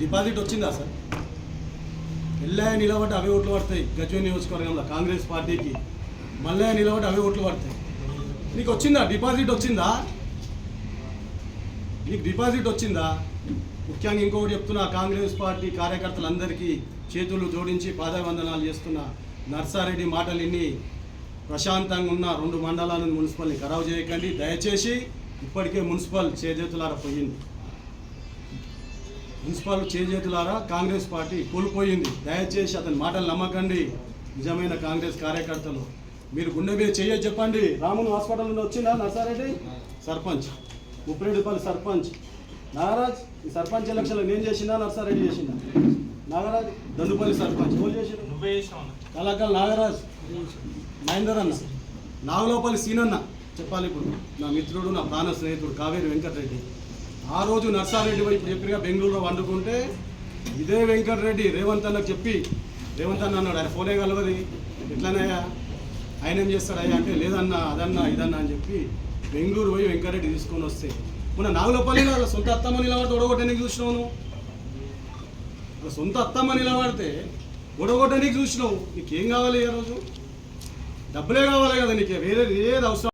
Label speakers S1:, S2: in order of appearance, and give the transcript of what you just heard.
S1: Deposit వచ్చిందా sir? Ellaiah నిలబడి అవే ఓట్లు పడతాయి. గజ్వేల్ నియోజకవర్గంలో కాంగ్రెస్ పార్టీకి మల్లయ్య నిలబడి అవే ఓట్లు పడతాయి. నీకు వచ్చిందా డిపాజిట్? వచ్చిందా నీకు డిపాజిట్ వచ్చిందా? ముఖ్యంగా ఇంకొకటి చెప్తున్నా, కాంగ్రెస్ పార్టీ కార్యకర్తలందరికీ చేతులు జోడించి పాదాభివందనాలు చేస్తున్న నర్సారెడ్డి మాటలు విని ప్రశాంతంగా ఉన్న 2 మండలాలను మున్సిపల్ని ఖరాబు చేయకండి దయచేసి. ఇప్పటికే మున్సిపల్ చేజేతులారా పోయింది. మున్సిపల్ చేజేతులారా కాంగ్రెస్ పార్టీ కోల్పోయింది. దయచేసి అతని మాటలు నమ్మకండి. నిజమైన కాంగ్రెస్ కార్యకర్తలు మీరు గుండె మీద చేయొచ్చు చెప్పండి. రాముని హాస్పిటల్ నుండి వచ్చిందా నర్సారెడ్డి? సర్పంచ్ ముప్పిరెడ్డిపల్లి సర్పంచ్ నాగరాజ్. ఈ సర్పంచ్ ఎలక్షన్లో నేను చేసిందా నర్సారెడ్డి చేసిందా? నాగరాజ్ దండుపల్లి సర్పంచ్ ఎవరు చేసిండు? కళాకల్ నాగరాజ్, మహేందర్ అన్న, నాగలోపల్లి సీనన్న. చెప్పాలి ఇప్పుడు నా మిత్రుడు, నా ప్రాణ స్నేహితుడు కావేరి వెంకటరెడ్డి. ఆ రోజు నర్సారెడ్డి వైపు చెప్పిగా బెంగళూరులో వండుకుంటే ఇదే వెంకటరెడ్డి రేవంత్ అన్నకు చెప్పి, రేవంత్ అన్న అన్నాడు ఆయన ఫోనే కలవది ఎట్లనయ్యా ఆయన ఏం చేస్తాడయ్యా అంటే లేదన్నా అదన్నా ఇదన్నా అని చెప్పి బెంగళూరు పోయి వెంకటరెడ్డి తీసుకొని వస్తే మొన్న నాగులపల్లిలో వాళ్ళ సొంత అత్తమ్మ నిలబడితే ఒడగొట్టడానికి చూసినావు నువ్వు. వాళ్ళ సొంత అత్తమ్మ నిలబడితే ఒడగొట్టడానికి చూసినావు. నీకేం కావాలి? ఈ రోజు డబ్బులే కావాలి కదా నీకు, వేరే ఏది అవసరం